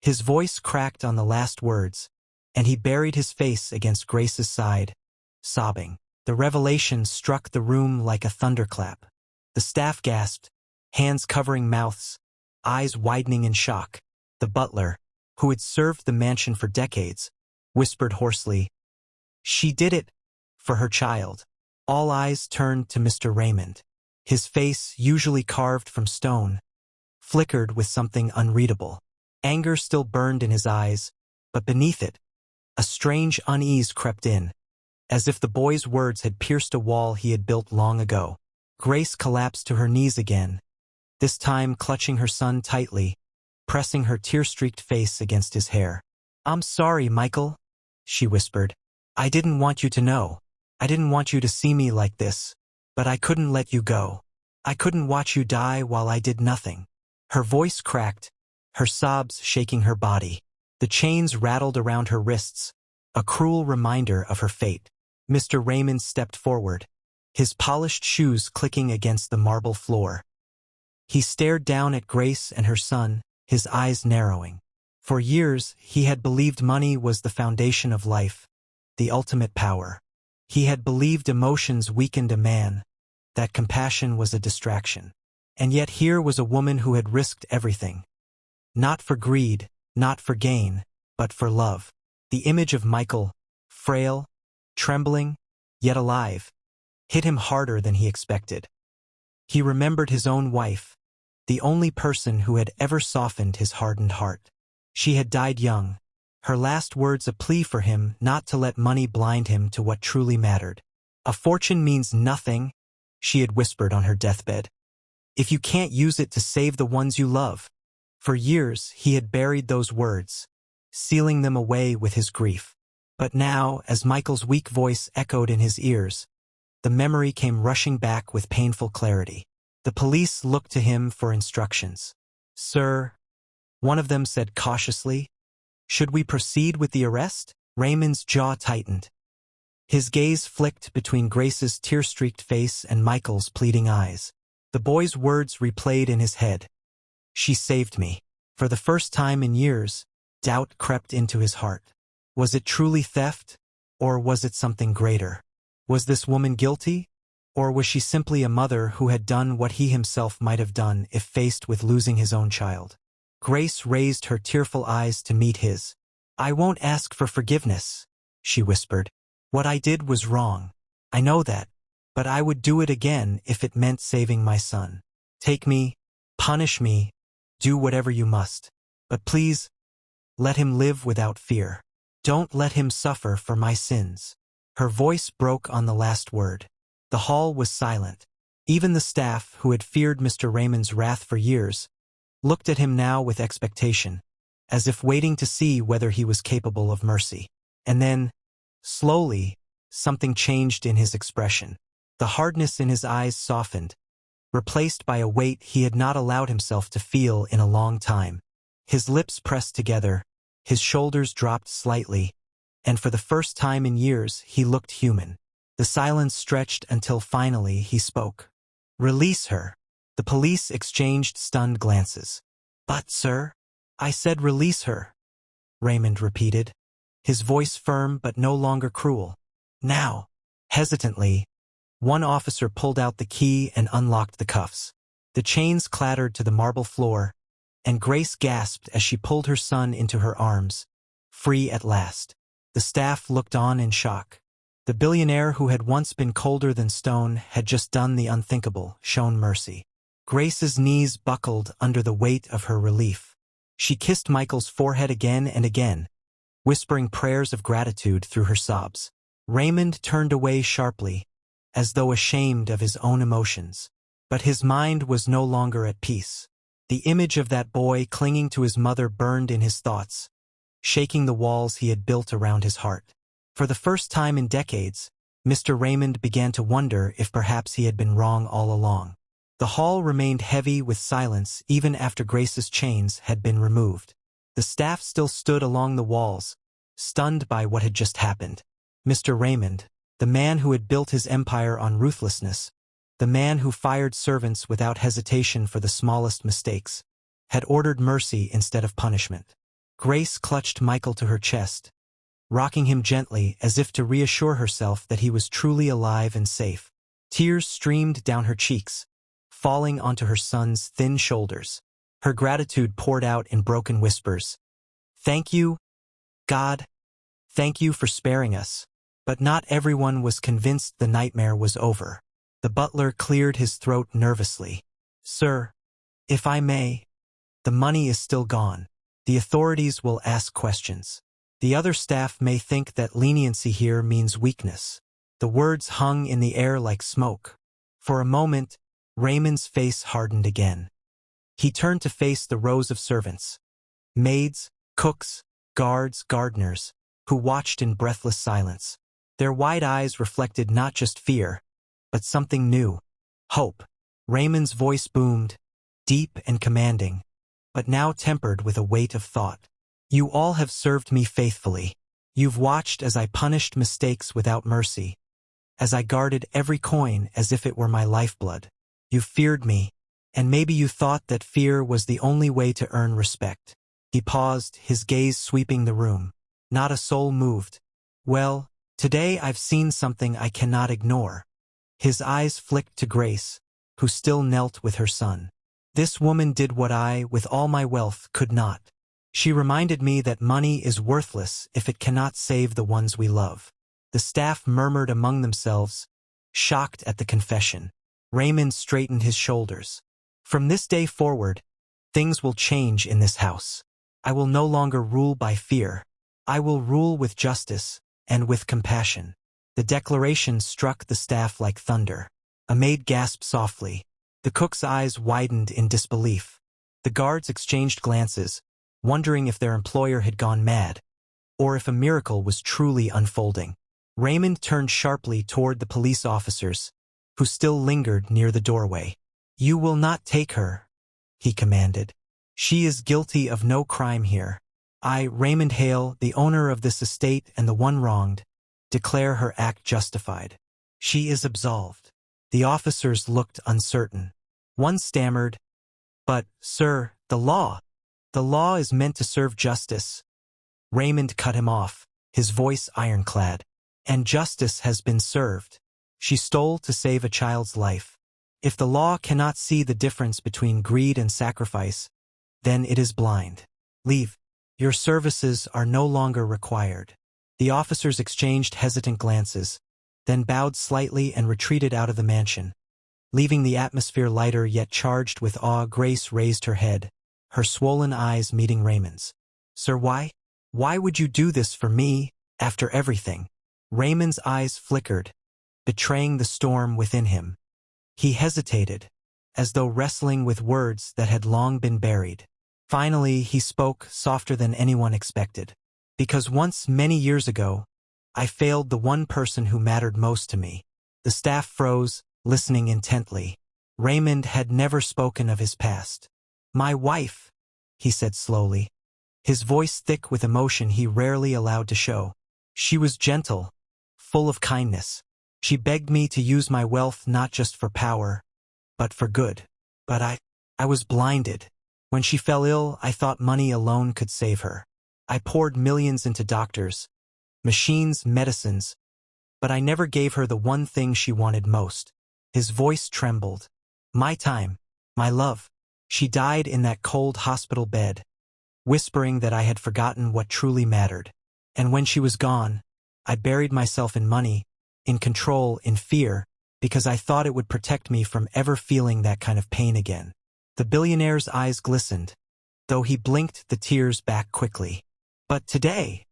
His voice cracked on the last words, and he buried his face against Grace's side, sobbing. The revelation struck the room like a thunderclap. The staff gasped, hands covering mouths, eyes widening in shock. The butler, who had served the mansion for decades, whispered hoarsely, "She did it for her child." All eyes turned to Mr. Raymond. His face, usually carved from stone, flickered with something unreadable. Anger still burned in his eyes, but beneath it, a strange unease crept in, as if the boy's words had pierced a wall he had built long ago. Grace collapsed to her knees again, this time clutching her son tightly, pressing her tear-streaked face against his hair. "I'm sorry, Michael," she whispered. "I didn't want you to know. I didn't want you to see me like this, but I couldn't let you go. I couldn't watch you die while I did nothing." Her voice cracked, her sobs shaking her body. The chains rattled around her wrists, a cruel reminder of her fate. Mr. Raymond stepped forward, his polished shoes clicking against the marble floor. He stared down at Grace and her son, his eyes narrowing. For years, he had believed money was the foundation of life, the ultimate power. He had believed emotions weakened a man, that compassion was a distraction. And yet here was a woman who had risked everything. Not for greed, not for gain, but for love. The image of Michael, frail, trembling, yet alive, hit him harder than he expected. He remembered his own wife, the only person who had ever softened his hardened heart. She had died young, her last words a plea for him not to let money blind him to what truly mattered. "A fortune means nothing," she had whispered on her deathbed, "if you can't use it to save the ones you love." For years he had buried those words, sealing them away with his grief. But now, as Michael's weak voice echoed in his ears, the memory came rushing back with painful clarity. The police looked to him for instructions. "Sir," one of them said cautiously, "should we proceed with the arrest?" Raymond's jaw tightened. His gaze flicked between Grace's tear-streaked face and Michael's pleading eyes. The boy's words replayed in his head. "She saved me." For the first time in years, doubt crept into his heart. Was it truly theft, or was it something greater? Was this woman guilty, or was she simply a mother who had done what he himself might have done if faced with losing his own child? Grace raised her tearful eyes to meet his. "I won't ask for forgiveness," she whispered. "What I did was wrong. I know that, but I would do it again if it meant saving my son. Take me, punish me, do whatever you must. But please, let him live without fear. Don't let him suffer for my sins." Her voice broke on the last word. The hall was silent. Even the staff, who had feared Mr. Raymond's wrath for years, looked at him now with expectation, as if waiting to see whether he was capable of mercy. And then, slowly, something changed in his expression. The hardness in his eyes softened, replaced by a weight he had not allowed himself to feel in a long time. His lips pressed together, his shoulders dropped slightly, and for the first time in years he looked human. The silence stretched until finally he spoke. "Release her." The police exchanged stunned glances. "But, sir," "I said release her," Raymond repeated, his voice firm but no longer cruel. "Now." Hesitantly, one officer pulled out the key and unlocked the cuffs. The chains clattered to the marble floor, and Grace gasped as she pulled her son into her arms, free at last. The staff looked on in shock. The billionaire who had once been colder than stone had just done the unthinkable, shown mercy. Grace's knees buckled under the weight of her relief. She kissed Michael's forehead again and again, whispering prayers of gratitude through her sobs. Raymond turned away sharply, as though ashamed of his own emotions. But his mind was no longer at peace. The image of that boy clinging to his mother burned in his thoughts, shaking the walls he had built around his heart. For the first time in decades, Mr. Raymond began to wonder if perhaps he had been wrong all along. The hall remained heavy with silence even after Grace's chains had been removed. The staff still stood along the walls, stunned by what had just happened. Mr. Raymond, the man who had built his empire on ruthlessness, the man who fired servants without hesitation for the smallest mistakes, had ordered mercy instead of punishment. Grace clutched Michael to her chest, rocking him gently as if to reassure herself that he was truly alive and safe. Tears streamed down her cheeks, falling onto her son's thin shoulders. Her gratitude poured out in broken whispers. "Thank you, God. Thank you for sparing us." But not everyone was convinced the nightmare was over. The butler cleared his throat nervously. "Sir, if I may, the money is still gone. The authorities will ask questions. The other staff may think that leniency here means weakness." The words hung in the air like smoke. For a moment, Raymond's face hardened again. He turned to face the rows of servants, maids, cooks, guards, gardeners, who watched in breathless silence. Their wide eyes reflected not just fear, but something new, hope. Raymond's voice boomed, deep and commanding, but now tempered with a weight of thought. "You all have served me faithfully. You've watched as I punished mistakes without mercy, as I guarded every coin as if it were my lifeblood. You feared me, and maybe you thought that fear was the only way to earn respect." He paused, his gaze sweeping the room. Not a soul moved. "Well, Today I've seen something I cannot ignore. His eyes flicked to Grace, who still knelt with her son. This woman did what I, with all my wealth, could not. She reminded me that money is worthless if it cannot save the ones we love. The staff murmured among themselves, shocked at the confession. Raymond straightened his shoulders. From this day forward, things will change in this house. I will no longer rule by fear. I will rule with justice and with compassion. The declaration struck the staff like thunder. A maid gasped softly. The cook's eyes widened in disbelief. The guards exchanged glances, wondering if their employer had gone mad, or if a miracle was truly unfolding. Raymond turned sharply toward the police officers, who still lingered near the doorway. "You will not take her," he commanded. "She is guilty of no crime here. I, Raymond Hale, the owner of this estate and the one wronged, declare her act justified. She is absolved." The officers looked uncertain. One stammered, "But, sir, the law is meant to serve justice." Raymond cut him off, his voice ironclad. "And justice has been served. She stole to save a child's life. If the law cannot see the difference between greed and sacrifice, then it is blind. Leave. Your services are no longer required." The officers exchanged hesitant glances, then bowed slightly and retreated out of the mansion. Leaving the atmosphere lighter yet charged with awe, Grace raised her head, her swollen eyes meeting Raymond's. "Sir, why? Why would you do this for me, after everything?" Raymond's eyes flickered, betraying the storm within him. He hesitated, as though wrestling with words that had long been buried. Finally, he spoke softer than anyone expected. "Because once, many years ago, I failed the one person who mattered most to me." The staff froze, listening intently. Raymond had never spoken of his past. "My wife," he said slowly, his voice thick with emotion he rarely allowed to show. "She was gentle, full of kindness. She begged me to use my wealth not just for power, but for good. But I was blinded. When she fell ill, I thought money alone could save her. I poured millions into doctors, machines, medicines, but I never gave her the one thing she wanted most." His voice trembled. "My time, my love. She died in that cold hospital bed, whispering that I had forgotten what truly mattered. And when she was gone, I buried myself in money, in control, in fear, because I thought it would protect me from ever feeling that kind of pain again." The billionaire's eyes glistened, though he blinked the tears back quickly. "But today,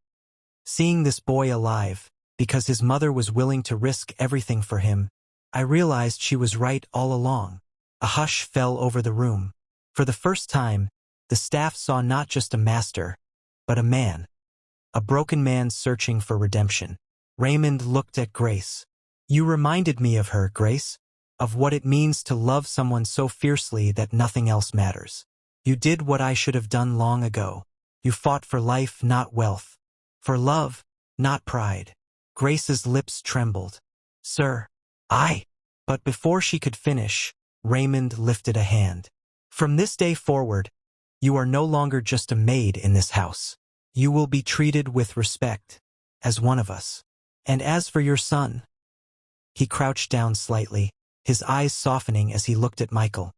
seeing this boy alive, because his mother was willing to risk everything for him, I realized she was right all along." A hush fell over the room. For the first time, the staff saw not just a master, but a man. A broken man searching for redemption. Raymond looked at Grace. "You reminded me of her, Grace, of what it means to love someone so fiercely that nothing else matters. You did what I should have done long ago. You fought for life, not wealth. For love, not pride." Grace's lips trembled. "Sir, But before she could finish, Raymond lifted a hand. "From this day forward, you are no longer just a maid in this house. You will be treated with respect, as one of us. And as for your son..." He crouched down slightly, his eyes softening as he looked at Michael.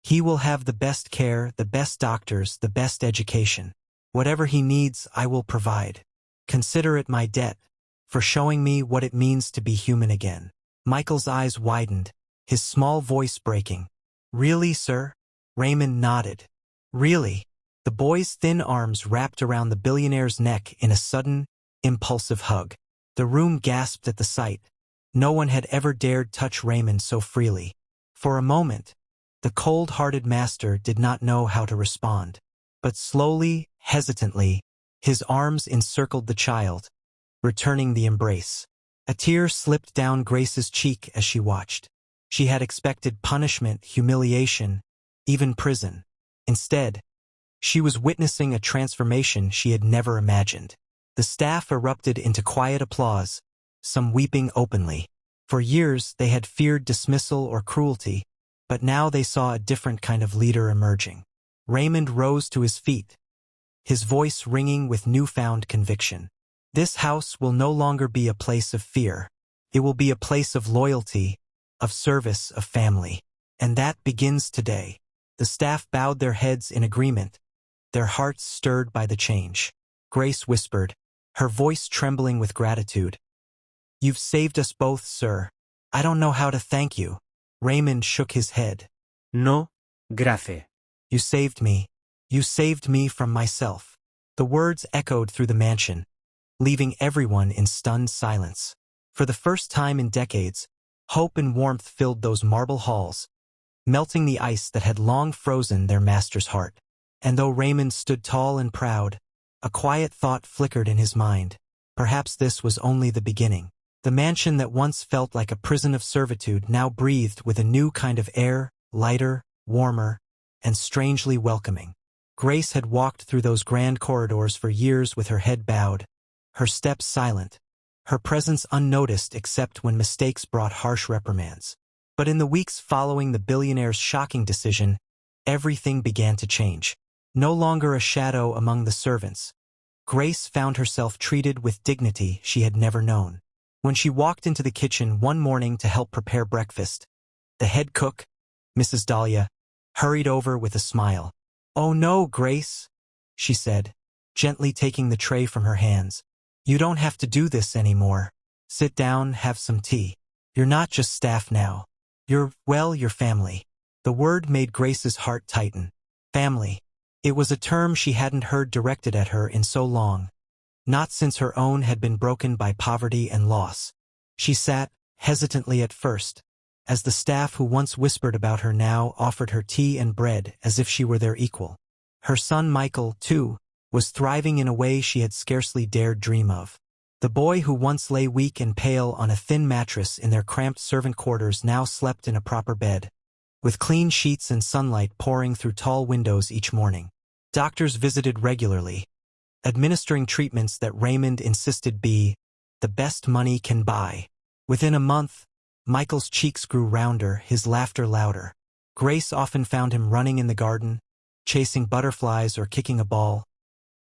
"He will have the best care, the best doctors, the best education. Whatever he needs, I will provide. Consider it my debt, for showing me what it means to be human again." Michael's eyes widened, his small voice breaking. "Really, sir?" Raymond nodded. "Really." The boy's thin arms wrapped around the billionaire's neck in a sudden, impulsive hug. The room gasped at the sight. No one had ever dared touch Raymond so freely. For a moment, the cold-hearted master did not know how to respond. But slowly, hesitantly, his arms encircled the child, returning the embrace. A tear slipped down Grace's cheek as she watched. She had expected punishment, humiliation, even prison. Instead, she was witnessing a transformation she had never imagined. The staff erupted into quiet applause, some weeping openly. For years, they had feared dismissal or cruelty, but now they saw a different kind of leader emerging. Raymond rose to his feet, his voice ringing with newfound conviction. This house will no longer be a place of fear. It will be a place of loyalty, of service, of family. And that begins today. The staff bowed their heads in agreement, their hearts stirred by the change. Grace whispered, her voice trembling with gratitude. "You've saved us both, sir. I don't know how to thank you." Raymond shook his head. No, gracias. "You saved me. You saved me from myself." The words echoed through the mansion, leaving everyone in stunned silence. For the first time in decades, hope and warmth filled those marble halls, melting the ice that had long frozen their master's heart. And though Raymond stood tall and proud, a quiet thought flickered in his mind. Perhaps this was only the beginning. The mansion that once felt like a prison of servitude now breathed with a new kind of air, lighter, warmer, and strangely welcoming. Grace had walked through those grand corridors for years with her head bowed, her steps silent, her presence unnoticed except when mistakes brought harsh reprimands. But in the weeks following the billionaire's shocking decision, everything began to change. No longer a shadow among the servants, Grace found herself treated with dignity she had never known. When she walked into the kitchen one morning to help prepare breakfast, the head cook, Mrs. Dahlia, hurried over with a smile. "Oh no, Grace," she said, gently taking the tray from her hands. "You don't have to do this anymore. Sit down, have some tea. You're not just staff now. You're family." The word made Grace's heart tighten. Family. It was a term she hadn't heard directed at her in so long. Not since her own had been broken by poverty and loss. She sat, hesitantly at first, as the staff who once whispered about her now offered her tea and bread as if she were their equal. Her son Michael, too, was thriving in a way she had scarcely dared dream of. The boy who once lay weak and pale on a thin mattress in their cramped servant quarters now slept in a proper bed, with clean sheets and sunlight pouring through tall windows each morning. Doctors visited regularly, administering treatments that Raymond insisted be the best money can buy. Within a month, Michael's cheeks grew rounder, his laughter louder. Grace often found him running in the garden, chasing butterflies or kicking a ball,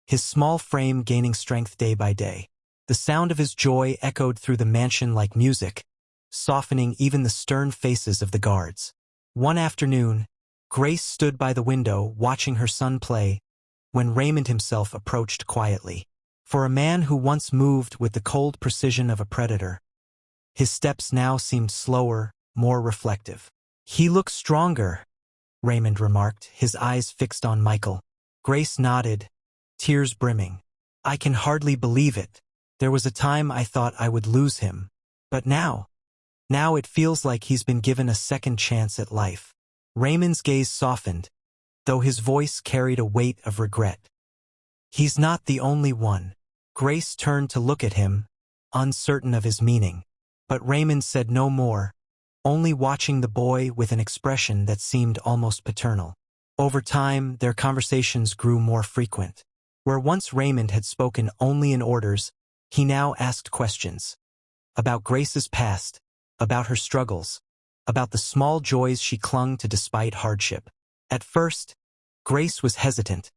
his small frame gaining strength day by day. The sound of his joy echoed through the mansion like music, softening even the stern faces of the guards. One afternoon, Grace stood by the window watching her son play, when Raymond himself approached quietly. For a man who once moved with the cold precision of a predator, his steps now seemed slower, more reflective. "He looks stronger," Raymond remarked, his eyes fixed on Michael. Grace nodded, tears brimming. "I can hardly believe it. There was a time I thought I would lose him. But now it feels like he's been given a second chance at life." Raymond's gaze softened, though his voice carried a weight of regret. "He's not the only one." Grace turned to look at him, uncertain of his meaning. But Raymond said no more, only watching the boy with an expression that seemed almost paternal. Over time, their conversations grew more frequent. Where once Raymond had spoken only in orders, he now asked questions. About Grace's past, about her struggles, about the small joys she clung to despite hardship. At first, Grace was hesitant,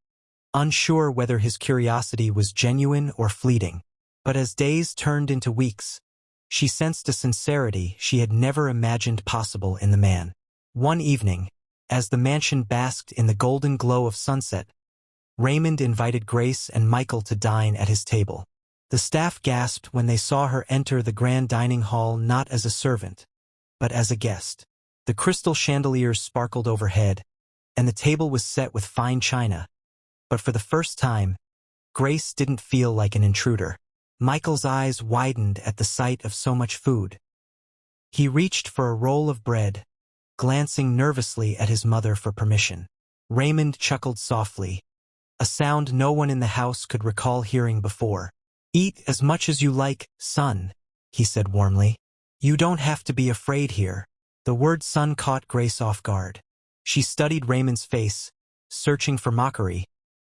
unsure whether his curiosity was genuine or fleeting. But as days turned into weeks, she sensed a sincerity she had never imagined possible in the man. One evening, as the mansion basked in the golden glow of sunset, Raymond invited Grace and Michael to dine at his table. The staff gasped when they saw her enter the grand dining hall not as a servant, but as a guest. The crystal chandeliers sparkled overhead, and the table was set with fine china. But for the first time, Grace didn't feel like an intruder. Michael's eyes widened at the sight of so much food. He reached for a roll of bread, glancing nervously at his mother for permission. Raymond chuckled softly, a sound no one in the house could recall hearing before. "Eat as much as you like, son," he said warmly. "You don't have to be afraid here." The word son caught Grace off guard. She studied Raymond's face, searching for mockery,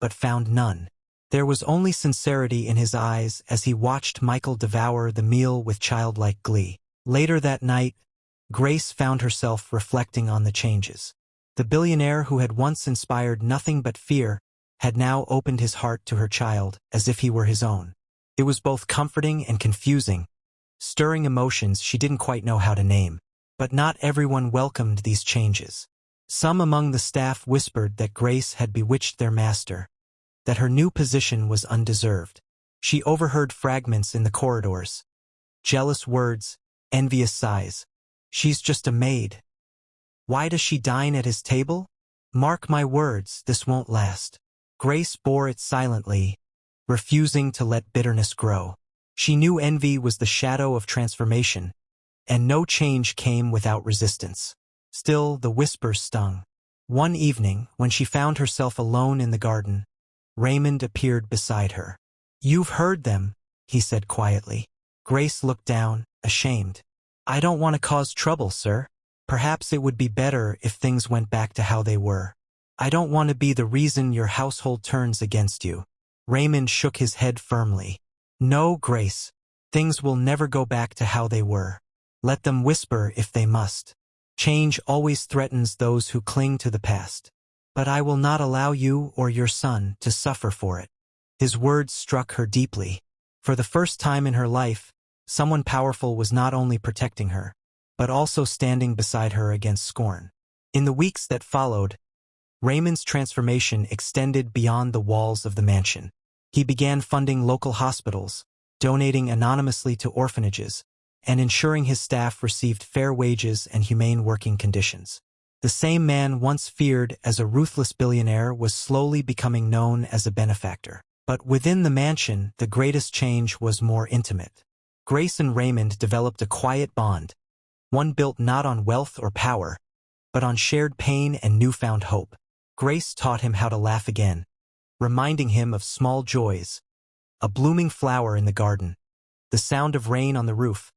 but found none. There was only sincerity in his eyes as he watched Michael devour the meal with childlike glee. Later that night, Grace found herself reflecting on the changes. The billionaire who had once inspired nothing but fear had now opened his heart to her child as if he were his own. It was both comforting and confusing, stirring emotions she didn't quite know how to name. But not everyone welcomed these changes. Some among the staff whispered that Grace had bewitched their master, that her new position was undeserved. She overheard fragments in the corridors, jealous words, envious sighs. She's just a maid. Why does she dine at his table? Mark my words, this won't last. Grace bore it silently, refusing to let bitterness grow. She knew envy was the shadow of transformation, and no change came without resistance. Still, the whispers stung. One evening, when she found herself alone in the garden, Raymond appeared beside her. "You've heard them," he said quietly. Grace looked down, ashamed. "I don't want to cause trouble, sir. Perhaps it would be better if things went back to how they were. I don't want to be the reason your household turns against you." Raymond shook his head firmly. "No, Grace. Things will never go back to how they were. Let them whisper if they must. Change always threatens those who cling to the past. But I will not allow you or your son to suffer for it." His words struck her deeply. For the first time in her life, someone powerful was not only protecting her, but also standing beside her against scorn. In the weeks that followed, Raymond's transformation extended beyond the walls of the mansion. He began funding local hospitals, donating anonymously to orphanages, and ensuring his staff received fair wages and humane working conditions. The same man once feared as a ruthless billionaire was slowly becoming known as a benefactor. But within the mansion, the greatest change was more intimate. Grace and Raymond developed a quiet bond, one built not on wealth or power, but on shared pain and newfound hope. Grace taught him how to laugh again, reminding him of small joys, a blooming flower in the garden, the sound of rain on the roof,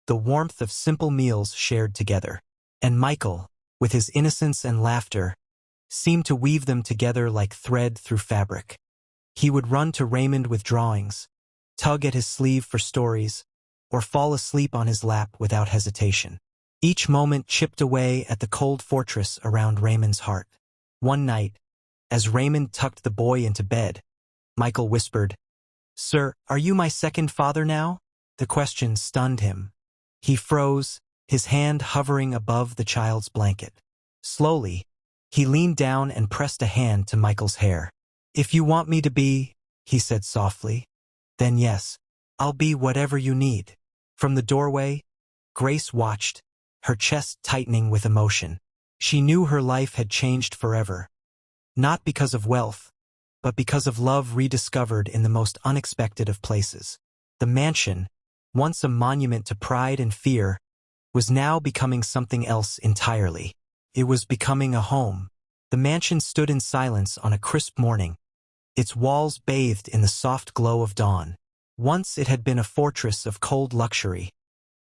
the warmth of simple meals shared together. And Michael, with his innocence and laughter, seemed to weave them together like thread through fabric. He would run to Raymond with drawings, tug at his sleeve for stories, or fall asleep on his lap without hesitation. Each moment chipped away at the cold fortress around Raymond's heart. One night, as Raymond tucked the boy into bed, Michael whispered, "Sir, are you my second father now?" The question stunned him. He froze, his hand hovering above the child's blanket. Slowly, he leaned down and pressed a hand to Michael's hair. "If you want me to be," he said softly, "then yes, I'll be whatever you need." From the doorway, Grace watched, her chest tightening with emotion. She knew her life had changed forever, not because of wealth, but because of love rediscovered in the most unexpected of places. The mansion, once a monument to pride and fear, was now becoming something else entirely. It was becoming a home. The mansion stood in silence on a crisp morning, its walls bathed in the soft glow of dawn. Once it had been a fortress of cold luxury,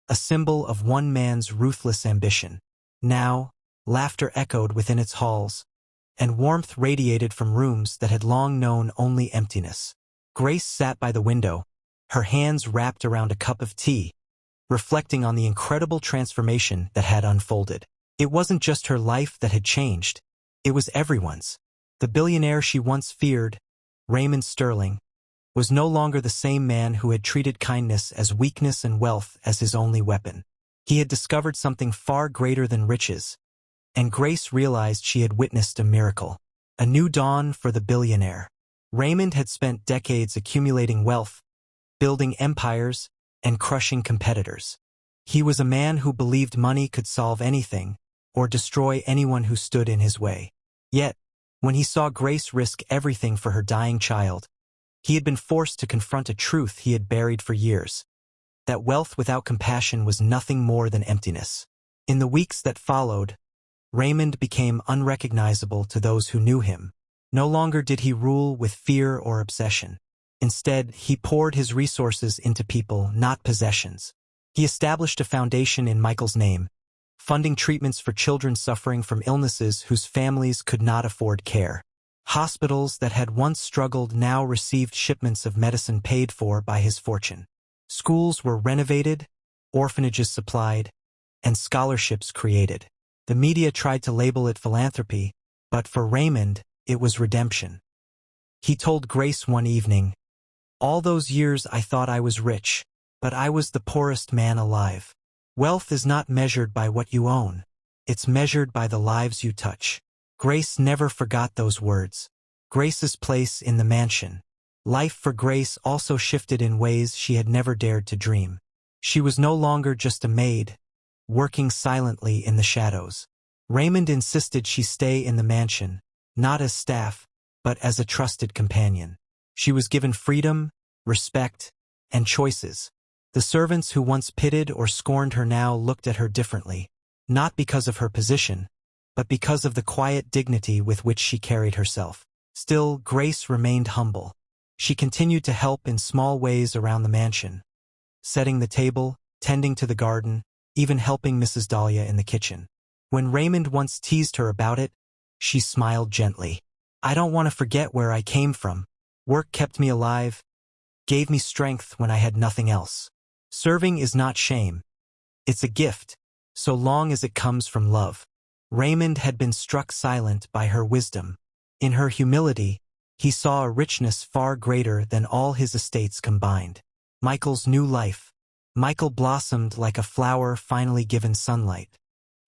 a symbol of one man's ruthless ambition. Now, laughter echoed within its halls, and warmth radiated from rooms that had long known only emptiness. Grace sat by the window, her hands wrapped around a cup of tea, reflecting on the incredible transformation that had unfolded. It wasn't just her life that had changed, it was everyone's. The billionaire she once feared, Raymond Sterling, was no longer the same man who had treated kindness as weakness and wealth as his only weapon. He had discovered something far greater than riches, and Grace realized she had witnessed a miracle, a new dawn for the billionaire. Raymond had spent decades accumulating wealth, building empires, and crushing competitors. He was a man who believed money could solve anything, or destroy anyone who stood in his way. Yet, when he saw Grace risk everything for her dying child, he had been forced to confront a truth he had buried for years, that wealth without compassion was nothing more than emptiness. In the weeks that followed, Raymond became unrecognizable to those who knew him. No longer did he rule with fear or obsession. Instead, he poured his resources into people, not possessions. He established a foundation in Michael's name, funding treatments for children suffering from illnesses whose families could not afford care. Hospitals that had once struggled now received shipments of medicine paid for by his fortune. Schools were renovated, orphanages supplied, and scholarships created. The media tried to label it philanthropy, but for Raymond, it was redemption. He told Grace one evening, All those years I thought I was rich, but I was the poorest man alive. Wealth is not measured by what you own. It's measured by the lives you touch. Grace never forgot those words. Grace's place in the mansion. Life for Grace also shifted in ways she had never dared to dream. She was no longer just a maid, working silently in the shadows. Raymond insisted she stay in the mansion, not as staff, but as a trusted companion. She was given freedom, respect, and choices. The servants who once pitied or scorned her now looked at her differently, not because of her position, but because of the quiet dignity with which she carried herself. Still, Grace remained humble. She continued to help in small ways around the mansion, setting the table, tending to the garden, even helping Mrs. Dahlia in the kitchen. When Raymond once teased her about it, she smiled gently. "I don't want to forget where I came from. Work kept me alive, gave me strength when I had nothing else. Serving is not shame. It's a gift, so long as it comes from love." Raymond had been struck silent by her wisdom. In her humility, he saw a richness far greater than all his estates combined. Michael's new life. Michael blossomed like a flower finally given sunlight.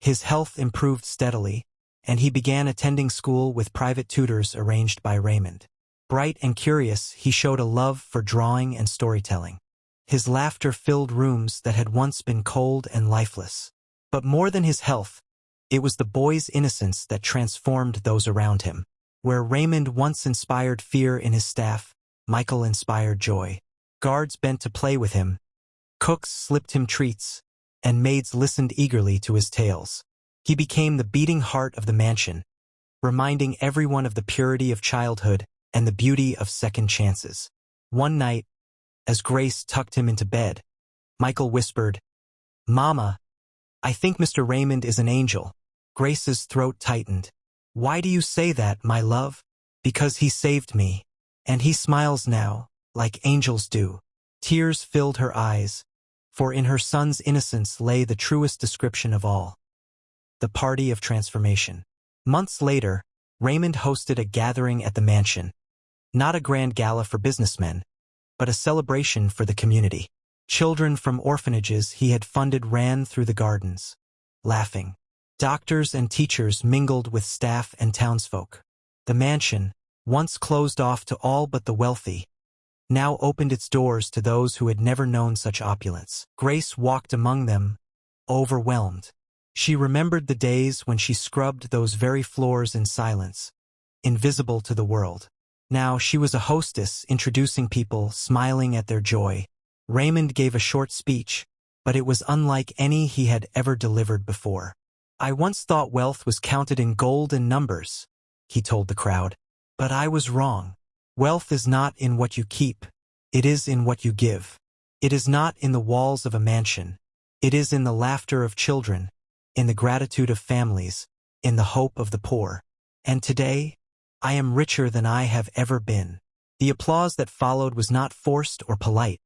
His health improved steadily, and he began attending school with private tutors arranged by Raymond. Bright and curious, he showed a love for drawing and storytelling. His laughter filled rooms that had once been cold and lifeless. But more than his health, it was the boy's innocence that transformed those around him. Where Raymond once inspired fear in his staff, Michael inspired joy. Guards bent to play with him, cooks slipped him treats, and maids listened eagerly to his tales. He became the beating heart of the mansion, reminding everyone of the purity of childhood and the beauty of second chances. One night, as Grace tucked him into bed, Michael whispered, "Mama, I think Mr. Raymond is an angel." Grace's throat tightened. "Why do you say that, my love?" "Because he saved me, and he smiles now, like angels do." Tears filled her eyes, for in her son's innocence lay the truest description of all. The party of transformation. Months later, Raymond hosted a gathering at the mansion. Not a grand gala for businessmen, but a celebration for the community. Children from orphanages he had funded ran through the gardens, laughing. Doctors and teachers mingled with staff and townsfolk. The mansion, once closed off to all but the wealthy, now opened its doors to those who had never known such opulence. Grace walked among them, overwhelmed. She remembered the days when she scrubbed those very floors in silence, invisible to the world. Now she was a hostess, introducing people, smiling at their joy. Raymond gave a short speech, but it was unlike any he had ever delivered before. "I once thought wealth was counted in gold and numbers," he told the crowd. "But I was wrong. Wealth is not in what you keep. It is in what you give. It is not in the walls of a mansion. It is in the laughter of children, in the gratitude of families, in the hope of the poor. And today, I am richer than I have ever been." The applause that followed was not forced or polite.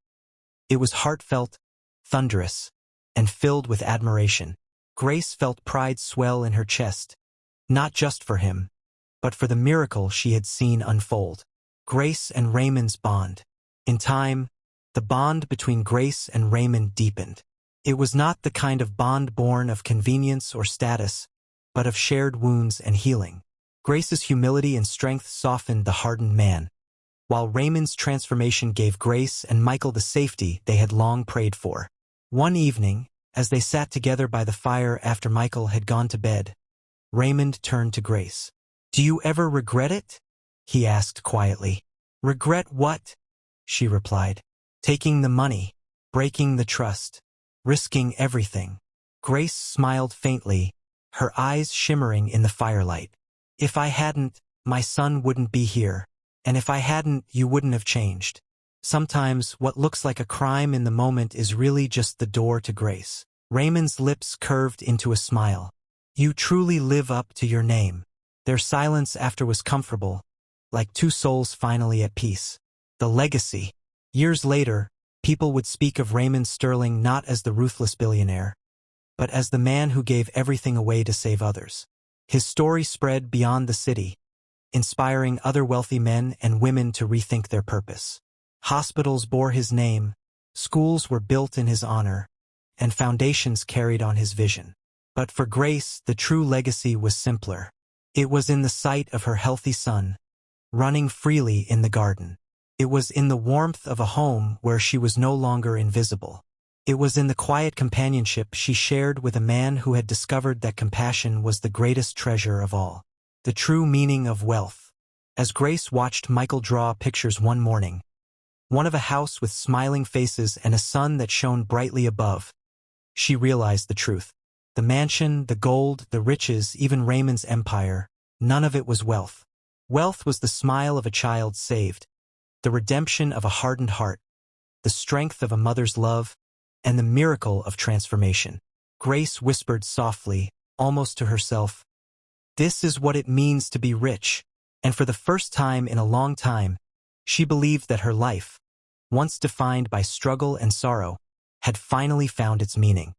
It was heartfelt, thunderous, and filled with admiration. Grace felt pride swell in her chest, not just for him, but for the miracle she had seen unfold. Grace and Raymond's bond. In time, the bond between Grace and Raymond deepened. It was not the kind of bond born of convenience or status, but of shared wounds and healing. Grace's humility and strength softened the hardened man, while Raymond's transformation gave Grace and Michael the safety they had long prayed for. One evening, as they sat together by the fire after Michael had gone to bed, Raymond turned to Grace. "Do you ever regret it?" he asked quietly. "Regret what?" she replied. "Taking the money, breaking the trust, risking everything." Grace smiled faintly, her eyes shimmering in the firelight. "If I hadn't, my son wouldn't be here. And if I hadn't, you wouldn't have changed." Sometimes what looks like a crime in the moment is really just the door to grace. Raymond's lips curved into a smile. "You truly live up to your name." Their silence after was comfortable, like two souls finally at peace. The legacy. Years later, people would speak of Raymond Sterling not as the ruthless billionaire, but as the man who gave everything away to save others. His story spread beyond the city, inspiring other wealthy men and women to rethink their purpose. Hospitals bore his name, schools were built in his honor, and foundations carried on his vision. But for Grace, the true legacy was simpler. It was in the sight of her healthy son, running freely in the garden. It was in the warmth of a home where she was no longer invisible. It was in the quiet companionship she shared with a man who had discovered that compassion was the greatest treasure of all. The true meaning of wealth. As Grace watched Michael draw pictures one morning, one of a house with smiling faces and a sun that shone brightly above, she realized the truth. The mansion, the gold, the riches, even Raymond's empire, none of it was wealth. Wealth was the smile of a child saved, the redemption of a hardened heart, the strength of a mother's love, and the miracle of transformation. Grace whispered softly, almost to herself, "This is what it means to be rich." And for the first time in a long time, she believed that her life, once defined by struggle and sorrow, had finally found its meaning.